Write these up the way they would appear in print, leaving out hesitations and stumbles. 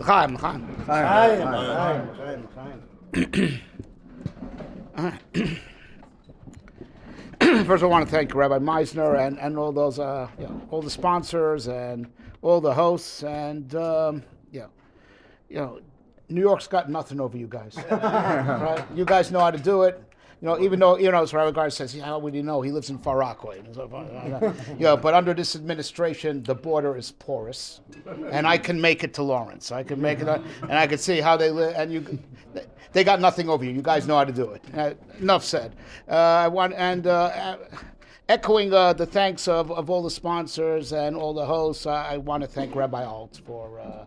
Chaim. First, I want to thank Rabbi Meisner and all those, all the sponsors and all the hosts, and New York's got nothing over you guys. Right? You guys know how to do it. Even though, as Rabbi Gar says, how would you know? He lives in Far Rockaway. But under this administration, the border is porous, and I can make it to Lawrence. I can make it, and I can see how they live, and they got nothing over you. You guys know how to do it. Enough said. Echoing the thanks of all the sponsors and all the hosts, I want to thank Rabbi Alt for,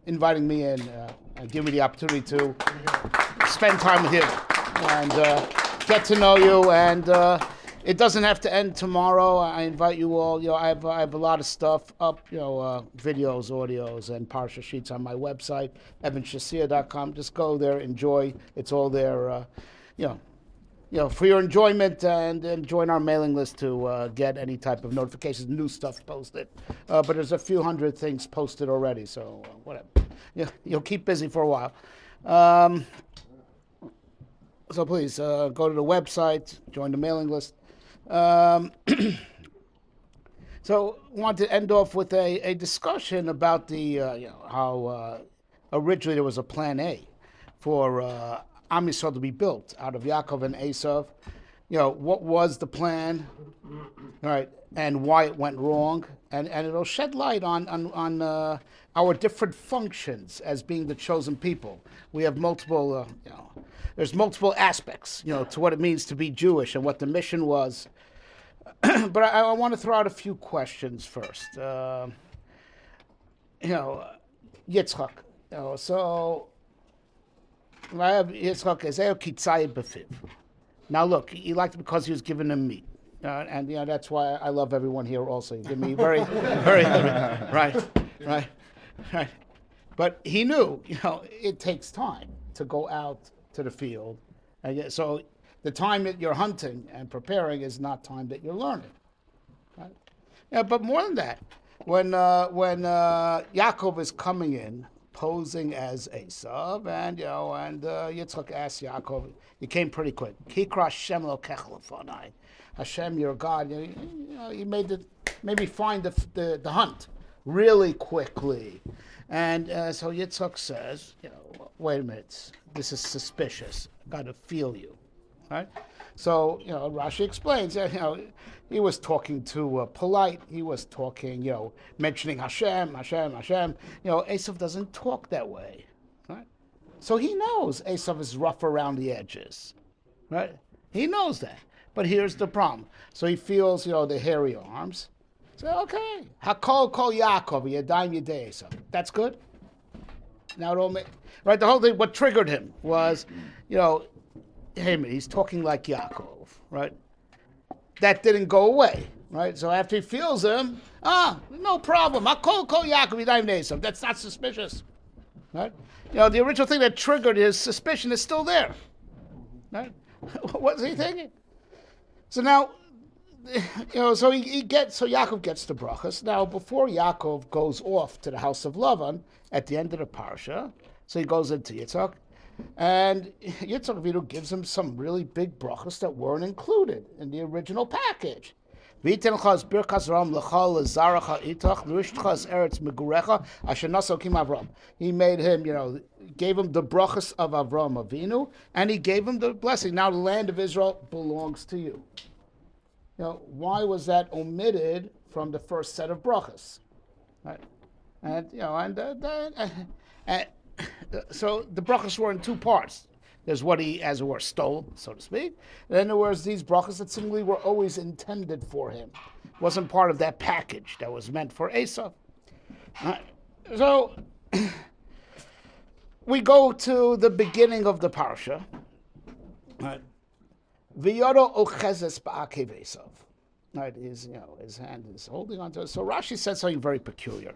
inviting me in and giving me the opportunity to spend time with him and get to know you. And it doesn't have to end tomorrow. I invite you all. I have a lot of stuff up. Videos, audios, and Parshas sheets on my website, evanshasir.com. Just go there, enjoy. It's all there. For your enjoyment, and join our mailing list to get any type of notifications, new stuff posted. But there's a few hundred things posted already, so whatever. You'll keep busy for a while. So please go to the website, join the mailing list. So I want to end off with a discussion about the how originally there was a plan A for Am Yisrael to be built out of Yaakov and Eisov. What was the plan, right, and why it went wrong, and it'll shed light on our different functions as being the chosen people. We have multiple, there's multiple aspects, to what it means to be Jewish and what the mission was. But I want to throw out a few questions first. Yitzchak, so. Now look, he liked it because he was giving him meat, and that's why I love everyone here. Also, you give me very, very right. But he knew, it takes time to go out to the field, and so the time that you're hunting and preparing is not time that you're learning. Right? But more than that, when Yaakov is coming in, posing as Eisov, and Yitzchak asked Yaakov, you came pretty quick. Kikra Hashem lo kechlefonai. Hashem, your God. You maybe find the hunt really quickly, and so Yitzchak says, wait a minute, this is suspicious. Got to feel you, right? So Rashi explains, he was talking too polite. He was talking, mentioning Hashem. Eisov doesn't talk that way, right? So he knows Eisov is rough around the edges, right? He knows that. But here's the problem. So he feels, the hairy arms. So, okay. Hakol kol Yaakov, yadayim yedei Eisov. That's good. Now it all right, the whole thing, what triggered him was, hey, man, he's talking like Yaakov, right? That didn't go away, right? So after he feels him, no problem. I'll call Yaakov Yadayim Eisov. That's not suspicious, right? The original thing that triggered his suspicion is still there, right? What's he thinking? So now, so Yaakov gets the brachas. Now, before Yaakov goes off to the house of Lavan at the end of the parsha, so he goes into Yitzchak. And Yitzchak Avinu gives him some really big brachas that weren't included in the original package. He made him, He gave him the brachas of Avram Avinu, and he gave him the blessing. Now the land of Israel belongs to you. Why was that omitted from the first set of brachas? Right? And so the brachas were in two parts. There's what he, as it were, stole, so to speak. And then there was these brachas that seemingly were always intended for him. It wasn't part of that package that was meant for Eisov. So we go to the beginning of the parsha. V'yodo ochezes ba'akev Eisov. Right, his hand is holding onto it. So Rashi said something very peculiar.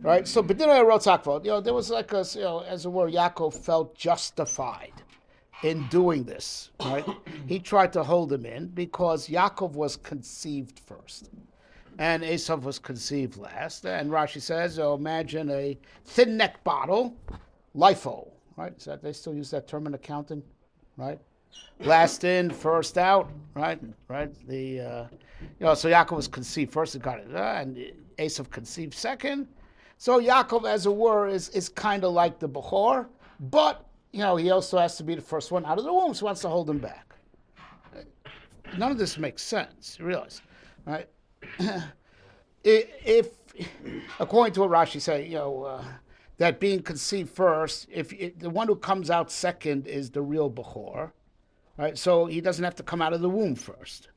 Right, so B'dinai Rotzakvot, there was like a, as it were, Yaakov felt justified in doing this. Right, he tried to hold him in because Yaakov was conceived first, and Eisov was conceived last. And Rashi says, imagine a thin neck bottle, LIFO, right? Is that they still use that term in accounting, right? Last in, first out, right? Right. So Yaakov was conceived first, and got it, and Eisov conceived second. So Yaakov, as it were, is kind of like the Bechor, but he also has to be the first one out of the womb, so he wants to hold him back. None of this makes sense, you realize, right? If according to what Rashi say, that being conceived first, if the one who comes out second is the real Bechor, right? So he doesn't have to come out of the womb first.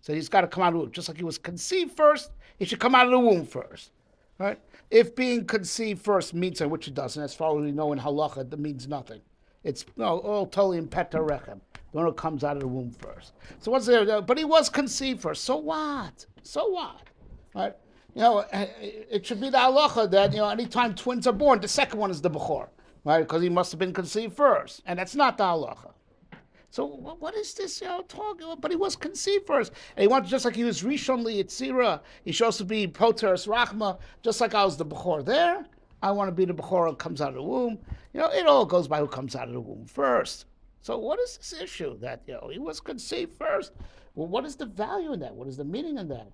So he's got to come out of the womb. Just like he was conceived first, he should come out of the womb first, right? If being conceived first means, which it doesn't, as far as we know in halacha, that means nothing. It's all totally in peta rechem. The one who comes out of the womb first. So what's there? But he was conceived first. So what? So what? Right? It should be the halacha that anytime twins are born, the second one is the bechor, right? Because he must have been conceived first, and that's not the halacha. So what is this talk? But he was conceived first, and he wanted, just like he was rishon liyitzira, he should also be poteres rachma, just like I was the bechor there. I want to be the bechor who comes out of the womb. It all goes by who comes out of the womb first. So what is this issue that he was conceived first? Well, what is the value in that? What is the meaning in that?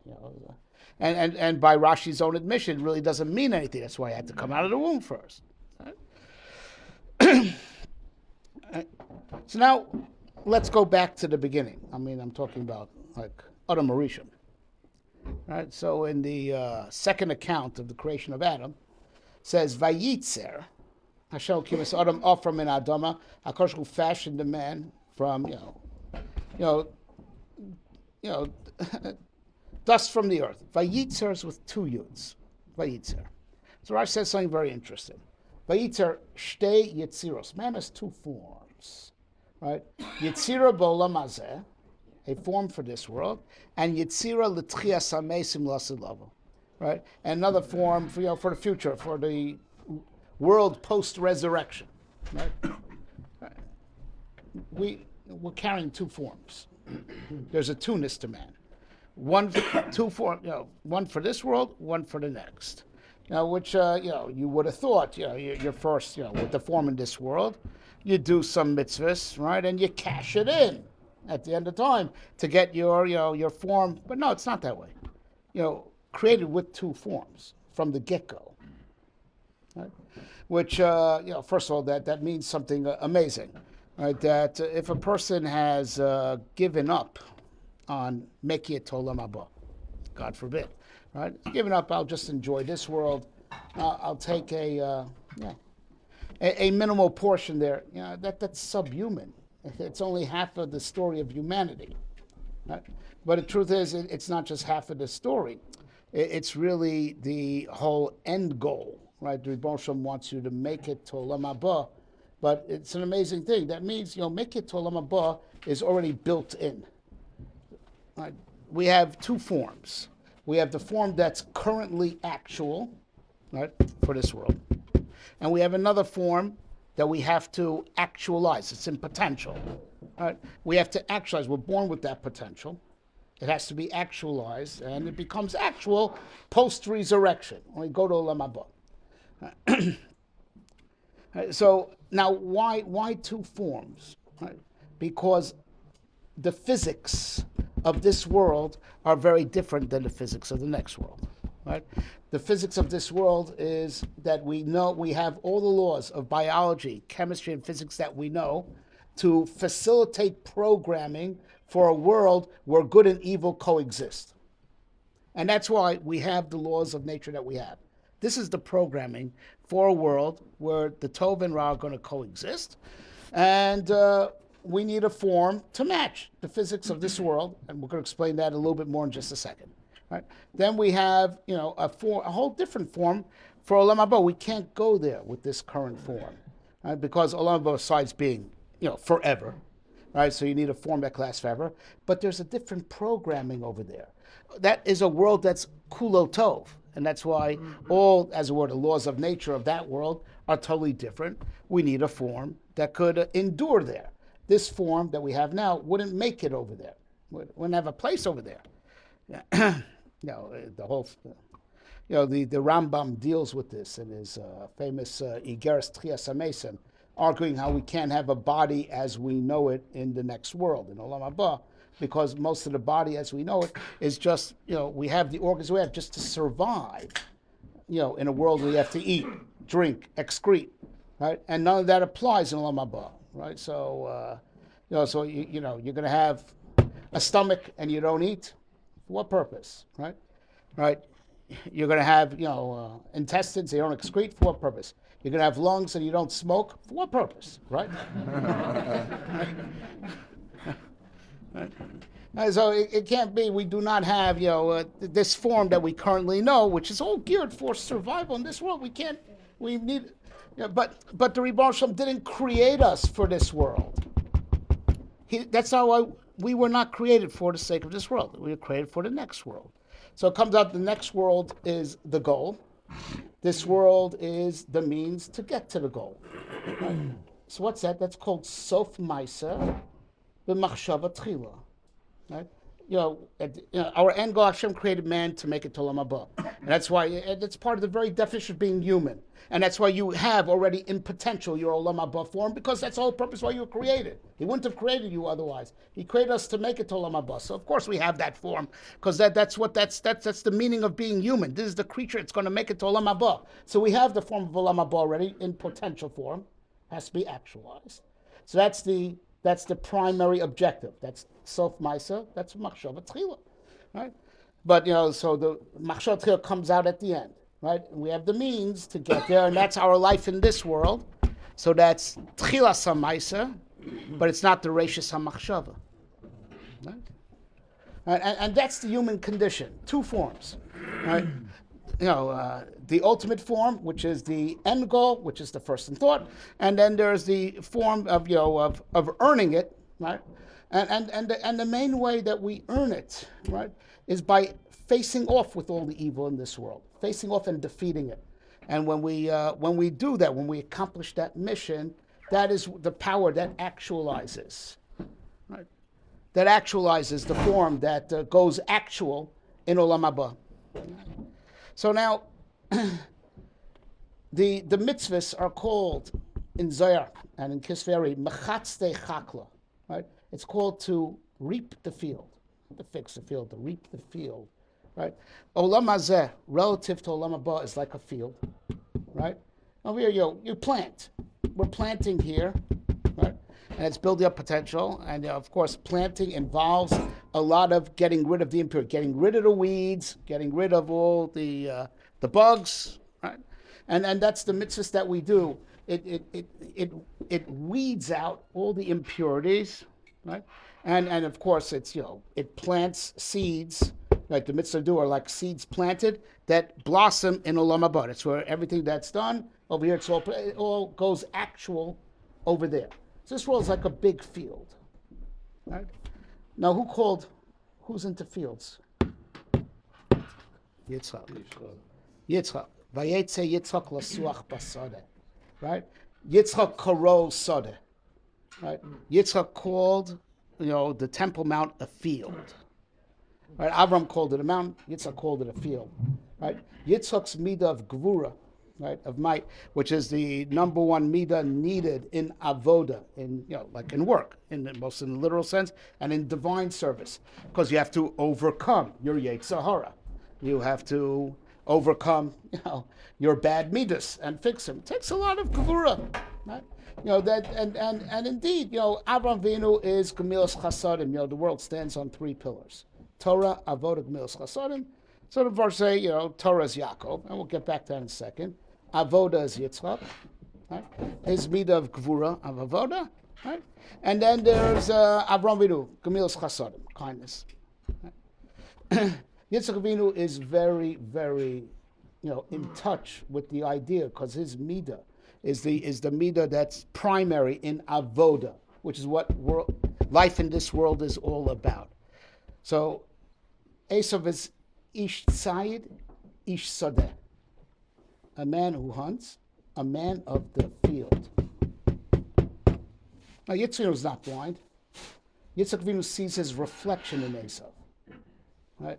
And by Rashi's own admission, it really doesn't mean anything. That's why he had to come out of the womb first. Right? So now let's go back to the beginning. I'm talking about like Adam Arishon. Right? So in the second account of the creation of Adam, it says Vayitzer. Hashem kimas Adam off from an Adama. HaKadosh Hu fashioned the man from dust from the earth. Vayitzer is with two yuds. Vayitzer. So Rashi says something very interesting. Vayitzer shtei yitziros. Man has two forms, right? Yitzira b'olam hazeh, a form for this world, and yitzira l'tchias hamesim l'asilavu, right? And another form for for the future, for the world post-resurrection, right? We're carrying two forms. There's a two-ness to man. One for this world, one for the next. Which you would have thought, you're first, with the form in this world, you do some mitzvahs, right, and you cash it in at the end of time to get your form. But no, it's not that way. Created with two forms from the get-go. Right? Which, first of all, that means something amazing, right? That if a person has given up on making it to Olam Haba, God forbid, right? Given up, I'll just enjoy this world. I'll take a minimal portion there. That's subhuman. It's only half of the story of humanity, right? But the truth is, it's not just half of the story. It's really the whole end goal. Right, the Rebbe Shem wants you to make it to Olam Haba, but it's an amazing thing. That means make it to Olam Haba is already built in. Right? We have two forms. We have the form that's currently actual, right, for this world, and we have another form that we have to actualize. It's in potential. Right? We have to actualize. We're born with that potential. It has to be actualized, and it becomes actual post-resurrection when we go to Olam Haba. So now, why two forms? Right? Because the physics of this world are very different than the physics of the next world. Right? The physics of this world is that we have all the laws of biology, chemistry, and physics that we know to facilitate programming for a world where good and evil coexist. And that's why we have the laws of nature that we have. This is the programming for a world where the Tov and Ra are going to coexist. And we need a form to match the physics of this world. And we're going to explain that a little bit more in just a second. Right? Then we have, a whole different form for Olam Haba. We can't go there with this current form, right? Because Olam Haba, besides being, forever, right? So you need a form that lasts forever. But there's a different programming over there. That is a world that's kulo tov. And that's why all, as it were, the laws of nature of that world are totally different. We need a form that could endure there. This form that we have now wouldn't make it over there. Wouldn't have a place over there. The whole, the Rambam deals with this in his famous Igeres Tchias HaMesim, arguing how we can't have a body as we know it in the next world, in Olam Haba, because most of the body as we know it is just, we have the organs we have just to survive, in a world where you have to eat, drink, excrete, right? And none of that applies in Olam Haba, right? So, you're going to have a stomach and you don't eat. For what purpose, right? Right? You're going to have, intestines, they don't excrete. For what purpose? You're going to have lungs and you don't smoke. For what purpose, right? Right? So it can't be. We do not have, this form that we currently know, which is all geared for survival in this world. We can't. We need. But the Rebbe Shalom didn't create us for this world. That's not why we were not created for the sake of this world. We were created for the next world. So it comes out the next world is the goal. This world is the means to get to the goal. Right? So what's that? That's called Sof Maisa b'machshava tchila. Right? Our end goal, Hashem created man to make it to Olam Haba. And that's why it's part of the very definition of being human. And that's why you have already in potential your Olam Haba form, because that's the whole purpose why you were created. He wouldn't have created you otherwise. He created us to make it to Olam Haba. So of course we have that form, because that's the meaning of being human. This is the creature that's going to make it to Olam Haba. So we have the form of Olam Haba already in potential form. Has to be actualized. So that's the primary objective. That's Sof Maisa, that's Machshava Tchila, right? But, so the Machshava Tchila comes out at the end, right? And we have the means to get there, and that's our life in this world. So that's Tchila Samaisa, but it's not the Reishis HaMachshava, right? And that's the human condition, two forms, right? The ultimate form, which is the end goal, which is the first in thought, and then there's the form of of earning it, right? And the main way that we earn it, right, is by facing off with all the evil in this world, facing off and defeating it. And when we do that, when we accomplish that mission, that is the power that actualizes, right? That actualizes the form that goes actual in Olam Haba. So now, the mitzvahs are called in Zohar and in Kisveri mechatztei chakla, right? It's called to reap the field, not to fix the field, to reap the field, right? Olam hazeh, relative to Olam Haba, is like a field, right? Over here, you plant. We're planting here, right? And it's building up potential. And of course, planting involves a lot of getting rid of the impurity, getting rid of the weeds, getting rid of all the bugs, right? And that's the mitzvahs that we do. It weeds out all the impurities, right? And of course, it's it plants seeds. Like the mitzvah do are like seeds planted that blossom in Olam Haba. It's where everything that's done over here, it all goes actual over there. So this world is like a big field, right? Now, who's into fields? Yitzchak. Vayetze Yitzchak lasuach basodeh, right? Yitzchak karol sodeh, right? Yitzchak called, the Temple Mount a field, right? Avram called it a mountain. Yitzchak called it a field, right? Yitzchak's midah of gvura, right, of might, which is the number one midah needed in avoda, in like in work, in the literal sense, and in divine service, because you have to overcome your yetzer hara. You have to overcome, your bad midas and fix them. It takes a lot of gevura, right? And indeed, Avraham Avinu is Gemilas Chasadim. The world stands on three pillars: Torah, Avodah, Gemilas Chasadim. So the verse say, Torah is Yaakov, and we'll get back to that in a second. Avodah is Yitzchak, right? His midah of gevura of Avodah, right? And then there's Avraham Avinu, Gemilas Chasadim, kindness. Right? Yitzchak Avinu is very, very, in touch with the idea, because his midah is the midah that's primary in avoda, which is what life in this world is all about. So, Eisov is ish tzayid, ish sadeh, a man who hunts, a man of the field. Now, Yitzchak is not blind. Yitzchak Avinu sees his reflection in Eisov, right?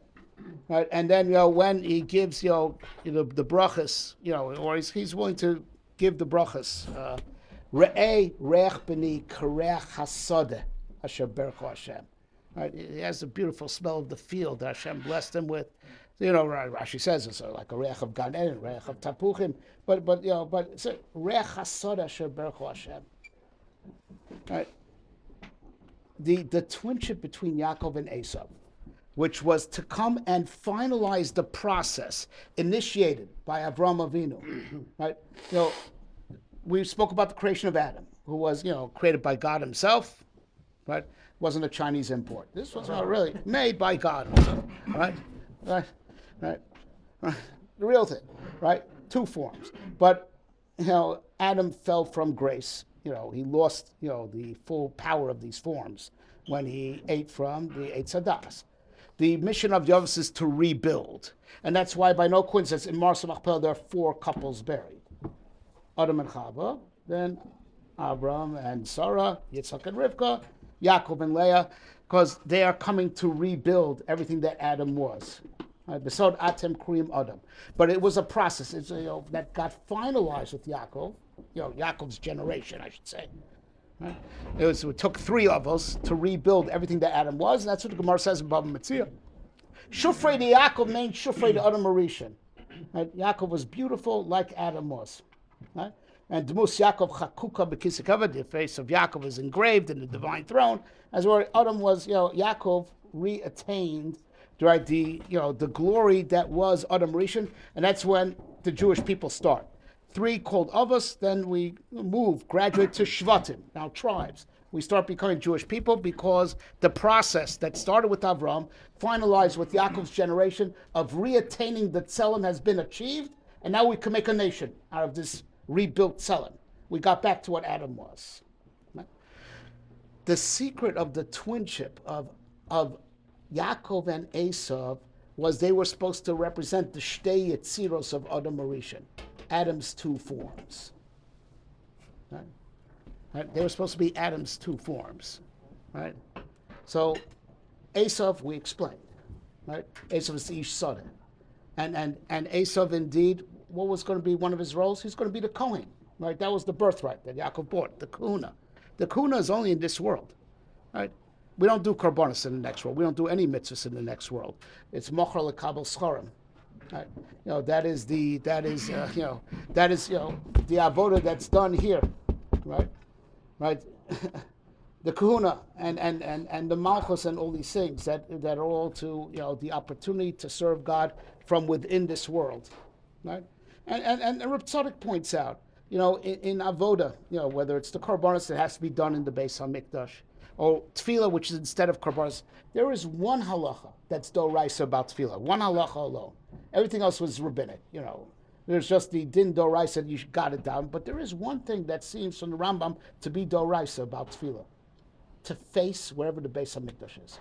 right? And then when he gives the brachas, or he's willing to give the brachas. Re'eh reich b'ni kareach hasodeh asher bercho Hashem. Right? He has the beautiful smell of the field that Hashem blessed him with. Rashi says it's like a reich of Gan Eden, reich of tapuchim, but it's a reich hasodeh asher bercho Hashem. Right? The twinship between Yaakov and Eisov, which was to come and finalize the process initiated by Avraham Avinu, right? We spoke about the creation of Adam, who was, created by God himself, right? Wasn't a Chinese import. This was really made by God himself, right? Right. The real thing, right? Two forms. But, Adam fell from grace. He lost, the full power of these forms when he ate from the Eitz Hadas. The mission of Yaakov is to rebuild. And that's why, by no coincidence, in Mars Machpelah, there are 4 couples buried. Adam and Chava, then Abraham and Sarah, Yitzchak and Rivka, Yaakov and Leah, because they are coming to rebuild everything that Adam was. Besod Atem Kurim Adam. But it was a process that got finalized with Yaakov, Yaakov's generation, I should say. Right? It took 3 of us to rebuild everything that Adam was, and that's what the Gemara says in Bava Metzia. Shufrei de Yaakov means Shufrei de Adam Arishan. Right? Yaakov was beautiful like Adam was. Right? And Dmus Yaakov Chakuka B'Kisei, the face of Yaakov is engraved in the divine throne, as where Adam was, Yaakov re-attained, right, the glory that was Adam Rishon, and that's when the Jewish people start. 3 called Avos, then we graduate to Shvatim, now tribes. We start becoming Jewish people because the process that started with Avram, finalized with Yaakov's generation of re-attaining the Tzelem has been achieved, and now we can make a nation out of this rebuilt Tzelem. We got back to what Adam was. Right? The secret of the twinship of Yaakov and Eisov was they were supposed to represent the Shtei Yetziros of Adam Arishan, Adam's 2 forms. Right? They were supposed to be Adam's 2 forms. Right? So Eisov, we explained. Right? Eisov is the Ish Sadeh. And Eisov, indeed, what was going to be one of his roles? He's going to be the Kohen. Right? That was the birthright that Yaakov bought, the Kahuna. The Kahuna is only in this world. Right? We don't do korbanos in the next world. We don't do any mitzvahs in the next world. It's mocher lekabel scharim. Right? That is the avoda that's done here. Right? Right? The kahuna and the malchus and all these things that are all to the opportunity to serve God from within this world. Right? And Reb Tzadok points out, in avoda, whether it's the korbanos that has to be done in the Beis HaMikdash, or tefillah, which is instead of korbanos, there is one halacha that's doraisa about tefillah, one halacha alone. Everything else was rabbinic, There's just the din doraisa, you got it down, but there is one thing that seems from the Rambam to be doraisa about tefillah, to face wherever the Beis HaMikdash is.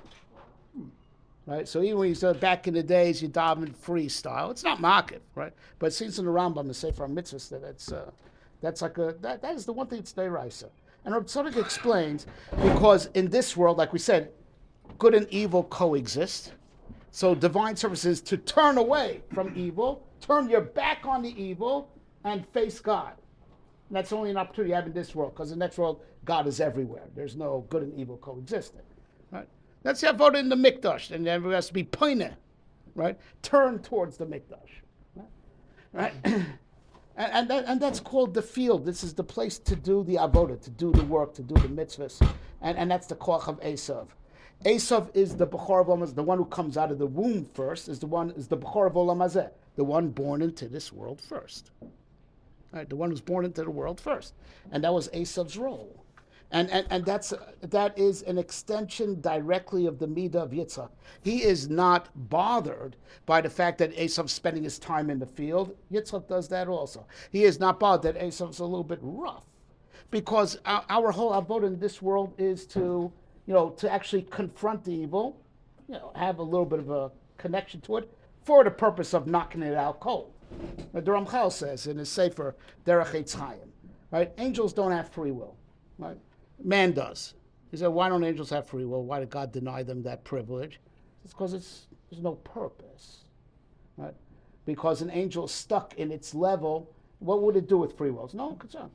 Right? So even when you said back in the days, you daven freestyle, it's not market, right? But it seems in the Rambam, the Sefer HaMitzvahs, that is the one thing that's doraisa. And Reb Tzadok explains, because in this world, like we said, good and evil coexist. So divine service is to turn away from evil, turn your back on the evil, and face God. And that's only an opportunity you have in this world, because in the next world, God is everywhere. There's no good and evil coexisting. Right? That's the avoda in the Mikdash, and then it has to be poineh, right? Turn towards the Mikdash. Right? And that's called the field. This is the place to do the avoda, to do the work, to do the mitzvahs. And that's the koach of Eisov. Eisov is the Bechor of Olam Hazeh, the one who comes out of the womb first, is the Bechor of Olam Hazeh, the one born into this world first. Right, the one who's born into the world first. And that was Eisov's role. And that is an extension directly of the Midah of Yitzchak. He is not bothered by the fact that Eisov's spending his time in the field. Yitzchak does that also. He is not bothered that Eisov's a little bit rough, because our whole avodah in this world is to actually confront the evil, have a little bit of a connection to it for the purpose of knocking it out cold. The Ramchal says in his Sefer Derech Eitz Chaim, right? Angels don't have free will, right? Man does. He said, why don't angels have free will? Why did God deny them that privilege? It's because there's no purpose. right? Because an angel is stuck in its level. What would it do with free will? No concern.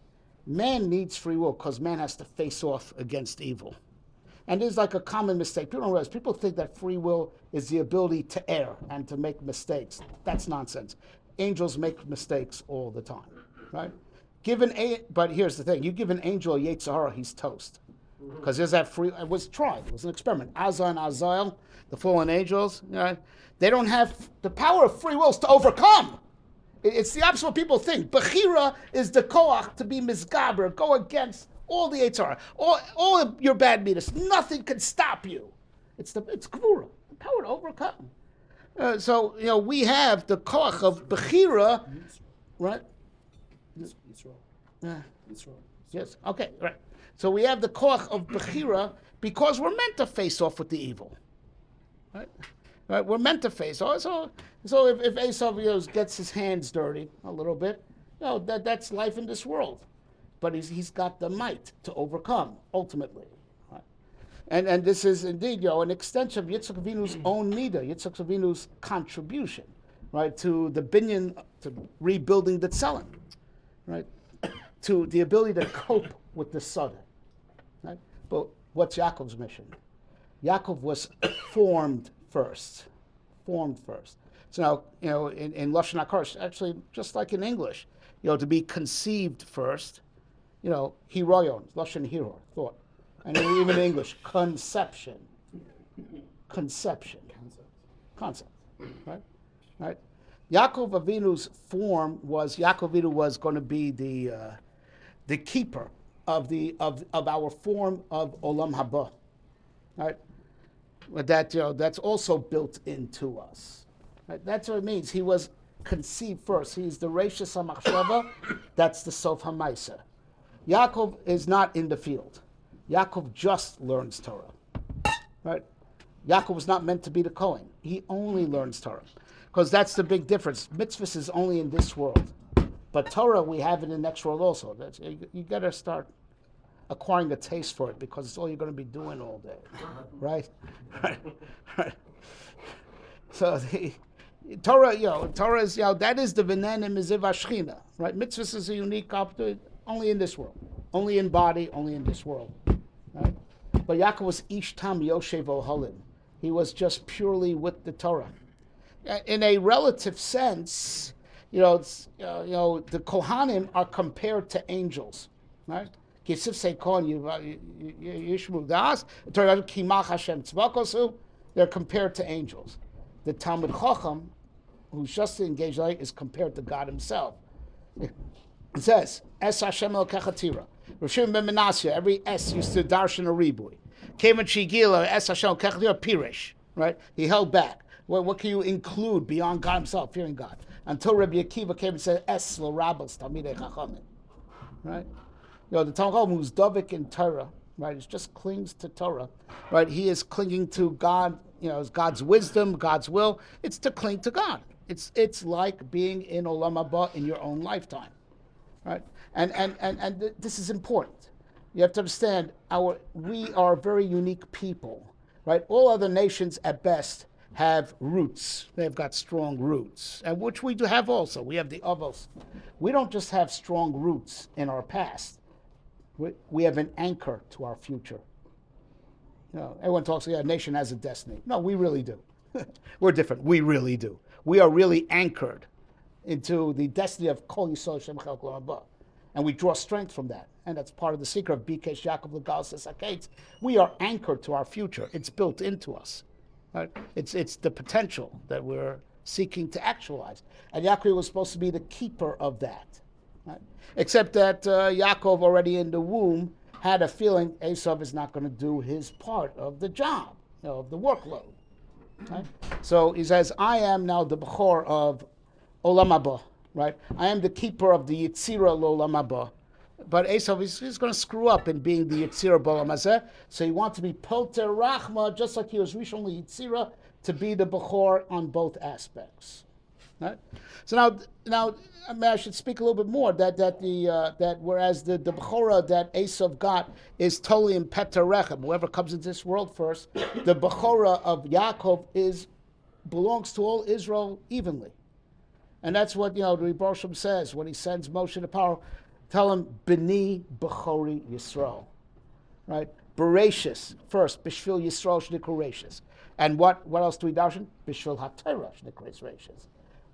Man needs free will because man has to face off against evil. And this is like a common mistake. People don't realize. People think that free will is the ability to err and to make mistakes. That's nonsense. Angels make mistakes all the time, right? But here's the thing: you give an angel a Yetzer Hara, he's toast, because there's that free. It was tried. It was an experiment. Azar and Azael, the fallen angels, they don't have the power of free will to overcome. It's the opposite of what people think. Bechira is the koach to be misgaber, go against all the Yetzer Hara, all of your bad midas. Nothing can stop you. It's Gvura, the power to overcome. So we have the koach of Bechira, right? Yes. Okay. Right. So we have the koach of Bechira because we're meant to face off with the evil. Right. Right. We're meant to face off. So if Eisov gets his hands dirty a little bit, that's life in this world. But he's got the might to overcome ultimately. Right. And this is indeed an extension of Yitzchak Avinu's own nida, Yitzchak Avinu's contribution, right, to the binyan, to rebuilding the tzelem, right, to the ability to cope with the sudden, right. But what's Yaakov's mission? Yaakov was formed first. So now, in Lashon HaKodesh, actually, just like in English, to be conceived first, hiroyon, Lashon hiro, thought. And even in English, concept, right? Yaakov Avinu's form was Yaakov Avinu was going to be the keeper of our form of Olam Haba, right? But that's also built into us, right? That's what it means. He was conceived first. He's the Reishis HaMachshava. That's the Sof HaMaisa. Yaakov is not in the field. Yaakov just learns Torah, right? Yaakov was not meant to be the Kohen. He only learns Torah, because that's the big difference. Mitzvahs is only in this world, but Torah we have in the next world also. You got to start acquiring a taste for it, because it's all you're going to be doing all day, right? Right. So the Torah, Torah is that is the v'nen miziv hashchina, right? Mitzvahs is a unique opportunity only in this world, only in body, only in this world. Right? But Yaakov was ish tam yoshev ohalim. He was just purely with the Torah. In a relative sense, the Kohanim are compared to angels, right? They're compared to angels. The Talmud Chacham, who's just engaged, is compared to God Himself. It says, Es Hashem Elokecha Tira. Rishon ben Menashe, every S used to darshan a ribui. Came and Shigila, Es Hashem Elokecha Tira, Pirish. Right? He held back. What can you include beyond God Himself, fearing God? Until Rabbi Akiva came and said, Es lo Rabbos Talmidei Chachamim. Right? The Talmud Chacham who's Dovik in Torah, right? It just clings to Torah, right? He is clinging to God. God's wisdom, God's will. It's to cling to God. It's like being in Olam Haba in your own lifetime, right? And this is important. You have to understand we are a very unique people, right? All other nations at best have roots. They've got strong roots, and which we do have also. We have the Avos. We don't just have strong roots in our past. We have an anchor to our future. Everyone talks, a nation has a destiny. No, we really do. We're different. We really do. We are really anchored into the destiny of Kol Yisrael Shem Chelek Lo Haba. And we draw strength from that. And that's part of the secret of Bikesh Yaakov Gala STEAK. We are anchored to our future. It's built into us. Right? It's the potential that we're seeking to actualize. And Yaakov was supposed to be the keeper of that. Right? Except that Yaakov already in the womb had a feeling Eisov is not going to do his part of the job, of the workload. Right? So he says, I am now the Bechor of Olam Haba, right? I am the keeper of the Yitzira Olam Haba. But Eisov is going to screw up in being the Yitzira Olam Hazeh, so he wants to be Poter Rachma, just like he was recently Yitzira, to be the Bechor on both aspects. Right? So now, I should speak a little bit more. That whereas the Bechorah that Eisov got is totally in Peter Rechem. Whoever comes into this world first, the Bechorah of Yaakov is belongs to all Israel evenly. And that's what, the Rebbe Shem says when he sends Moshe to Paro. Tell him, B'ni B'chori Yisrael. Right? Bereshis, first, B'shvil Yisrael Shnikru Reshis. And what else do we darshan? B'shvil HaTorah Shnikru Reshis.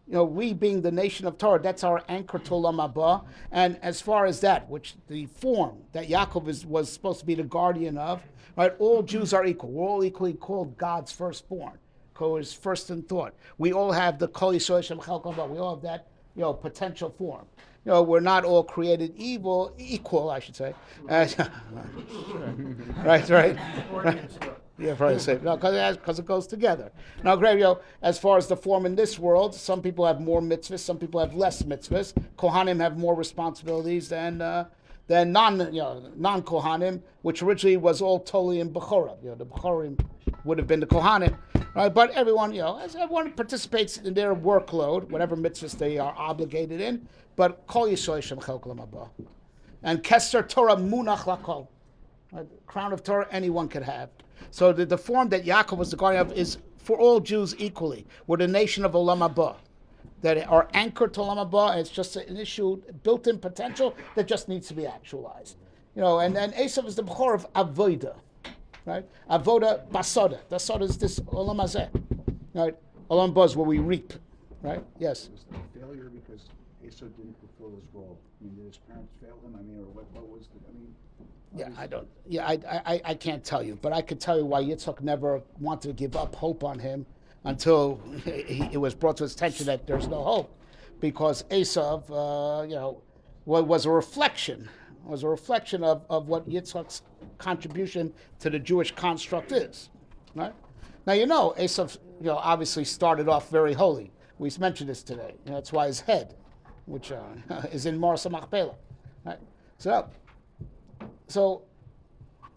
We being the nation of Torah, that's our anchor to Olam Haba. And as far as that, which the form that Yaakov was supposed to be the guardian of, right? All Jews are equal. We're all equally called God's firstborn. Is first in thought. We all have the Kol Yisrael Shem Chelkom Ba. We all have that, potential form. We're not all created equal, I should say. Right. Yeah, probably say no, because it goes together. Now, great, as far as the form in this world, some people have more mitzvahs, some people have less mitzvahs. Kohanim have more responsibilities than non-Kohanim, which originally was all totally in Bechorah. The Bechorim would have been the Kohanim, right? But everyone, as everyone participates in their workload, whatever mitzvahs they are obligated in. But Kol Yisrael Shem Chelkom Haba, and Keser Torah Munach Lakol, right? Crown of Torah anyone could have. So the form that Yaakov was the guardian of is for all Jews equally. We're the nation of Olam Haba, that are anchored to Olam Haba, and it's just an issue, built-in potential that just needs to be actualized. And then Eisov is the Bechor of Avoda, right? Avoda Basoda. The Soda is this Olam Hazeh, right? Olam Haba is where we reap, right? Yes. Was it a failure because Eisov didn't fulfill his role? Did his parents fail him? Or what was the? I can't tell you, but I could tell you why Yitzchak never wanted to give up hope on him until it was brought to his attention that there's no hope, because Eisov, was a reflection of what Yitzchak's contribution to the Jewish construct is, right? Now Eisov, obviously started off very holy. We mentioned this today. That's why his head, which is in Marsa Machpelah, right? So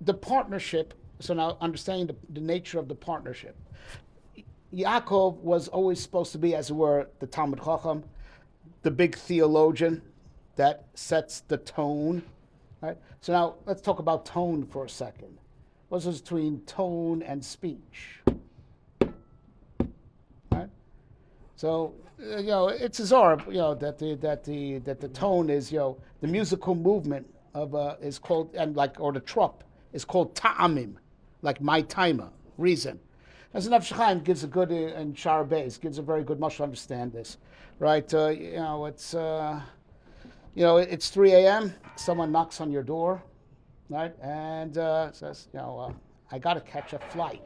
the partnership, so now understanding the nature of the partnership. Yaakov was always supposed to be, as it were, the Talmud Chacham, the big theologian that sets the tone, right? So now let's talk about tone for a second. What's the difference between tone and speech? Right? So, it's bizarre, that the tone is, the musical movement is called, or the trop is called ta'amim, like my timer, reason. As Nefesh Chaim gives a good, in Shar Beis, gives a very good much to understand this, right? It's 3 a.m., someone knocks on your door, right? And says, I got to catch a flight.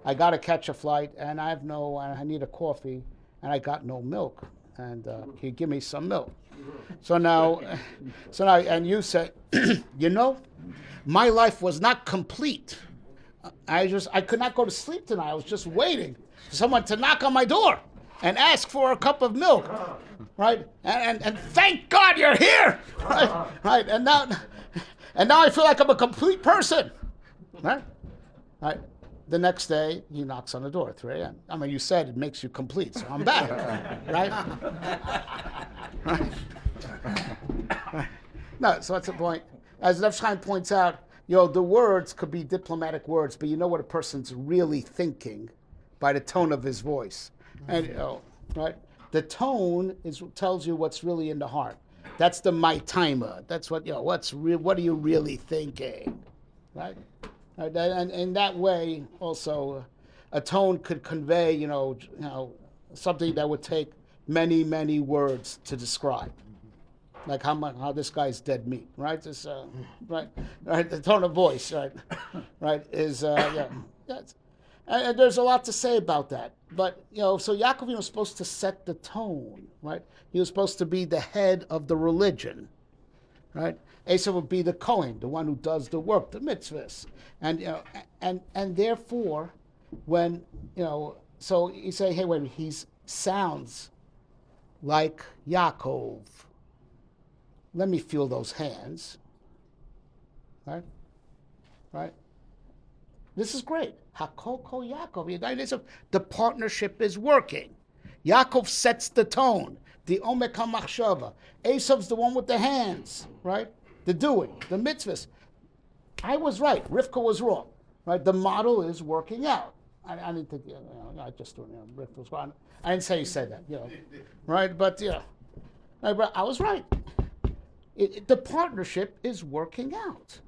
And I need a coffee, and I got no milk. And can you give me some milk? So now, and you say, my life was not complete. I could not go to sleep tonight. I was just waiting for someone to knock on my door and ask for a cup of milk, right? And thank God you're here, right? And now I feel like I'm a complete person, right? The next day, he knocks on the door at 3 a.m. You said it makes you complete, so I'm back, right? No, so that's the point. As Nefesh Chaim points out, the words could be diplomatic words, but you know what a person's really thinking by the tone of his voice. And, right? The tone tells you what's really in the heart. That's the my timer. That's what, what are you really thinking, right? And in that way, also, a tone could convey, something that would take many, many words to describe, like how this guy's dead meat, right? This, right. The tone of voice, right, is and there's a lot to say about that. But so Yaakov was supposed to set the tone, right? He was supposed to be the head of the religion, right? Eisov would be the Kohen, the one who does the work, the mitzvahs, and therefore, when so you say, hey, wait, he sounds like Yaakov. Let me feel those hands, right? This is great. Hakol kol Yaakov. The partnership is working. Yaakov sets the tone. The omek hamachshava. Eisav's the one with the hands, right? The doing, the mitzvahs. I was right. Rivka was wrong, right? The model is working out, I didn't think, I just don't know. Rick was wrong. I didn't say he said that, right? But, right, but I was right. The partnership is working out.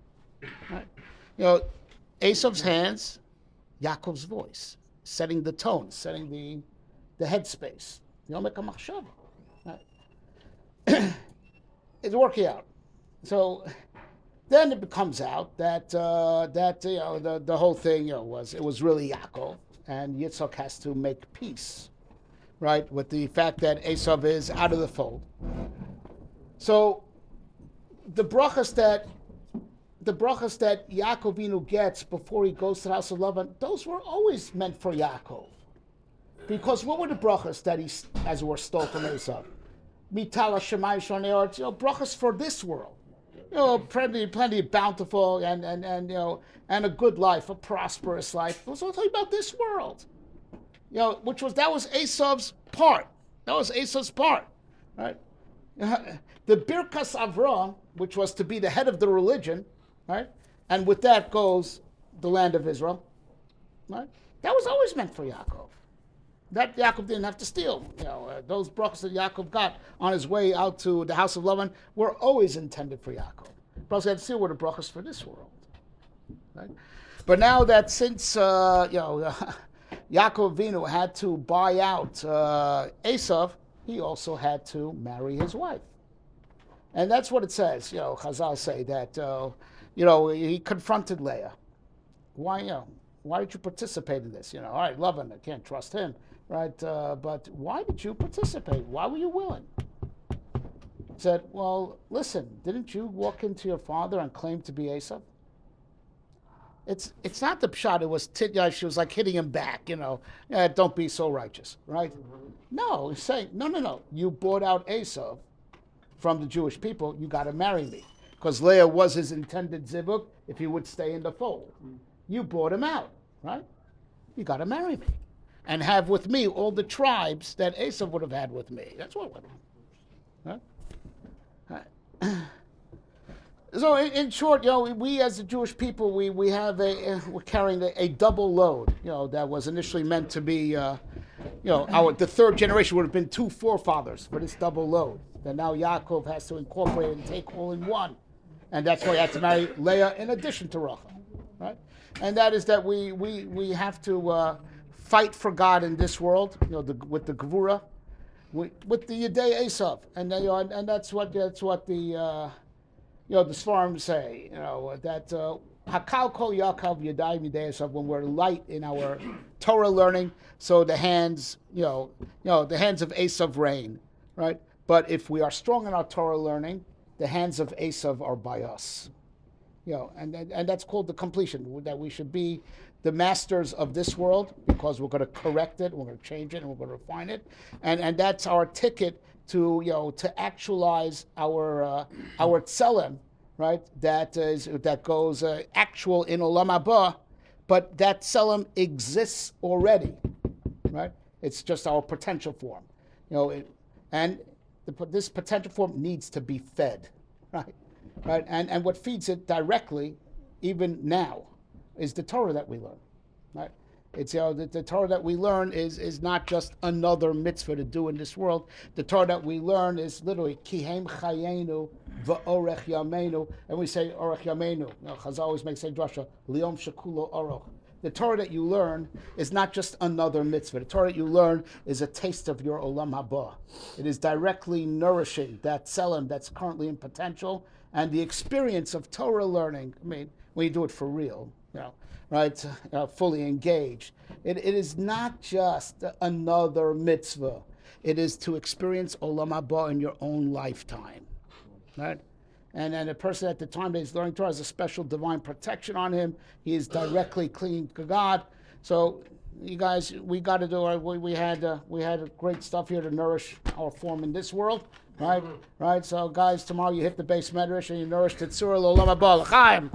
Right? Eisov's hands, Yaakov's voice, setting the tone, setting the headspace. Right? It's working out. So then it comes out that the whole thing was really Yaakov, and Yitzchak has to make peace, right, with the fact that Eisov is out of the fold. So the brachas that Yaakov Avinu gets before he goes to the house of Lavan, those were always meant for Yaakov. Because what were the brachas that he, as it were, stole from Eisov? Mitala Shemai Shonei Eretz, brachas for this world. Plenty bountiful and a good life, a prosperous life. It was all talking about this world. That was Eisov's part. That was Eisov's part, right? The Birkas Avram, which was to be the head of the religion, right? And with that goes the land of Israel, right? That was always meant for Yaakov. That Yaakov didn't have to steal. Those brachas that Yaakov got on his way out to the house of Lavan were always intended for Yaakov. Brachas had to steal were the brachas for this world, right? But now that since Yaakov Avinu had to buy out Eisov, he also had to marry his wife, and that's what it says. Chazal say that he confronted Leah. Why did you participate in this? All right, Lavan, I can't trust him. Right, but why did you participate? Why were you willing? He said, well, listen, didn't you walk into your father and claim to be Eisov? It's not the pshat. It was she was like hitting him back. Don't be so righteous, right? Mm-hmm. No, he's saying no. You bought out Eisov from the Jewish people. You got to marry me because Leah was his intended zivug if he would stay in the fold. Mm-hmm. You bought him out, right? You got to marry me. And have with me all the tribes that Eisov would have had with me. That's what went on. Right? So, in short, we as the Jewish people, we're carrying a double load. That was initially meant to be, the third generation would have been two forefathers for this double load. That now Yaakov has to incorporate and take all in one, and that's why he had to marry Leah in addition to Rachel, right? And that is that we have to. Fight for God in this world, with the Gevura, with the Yedei Eisov, and that's what the the Sfarim say, that Hakal Kol Yaakov Yedai Yedei Eisov, when we're light in our Torah learning, so the hands, the hands of Eisov reign, right? But if we are strong in our Torah learning, the hands of Eisov are by us, and that's called the completion, that we should be the masters of this world, because we're going to correct it, we're going to change it, and we're going to refine it, and that's our ticket to to actualize our tzelem, right? That goes actual in olam haba, but that tzelem exists already, right? It's just our potential form, this potential form needs to be fed, right? And what feeds it directly, even now, is the Torah that we learn, right? It's the Torah that we learn is not just another mitzvah to do in this world. The Torah that we learn is literally kihem chayenu v'orech yameinu, and we say orech yameinu. Chazal always makes a drasha liom shekulo oroch. The Torah that you learn is not just another mitzvah. The Torah that you learn is a taste of your olam haba. It is directly nourishing that tzelem that's currently in potential, and the experience of Torah learning. I mean, when you do it for real. Right, fully engaged. It is not just another mitzvah. It is to experience olam haba in your own lifetime, right? And a person at the time that he's learning Torah has a special divine protection on him. He is directly clinging to God. So, you guys, we got to do. We had great stuff here to nourish our form in this world. Right. So, guys, tomorrow you hit the base medrash and you nourish the tzura l'olam haba l'chaim.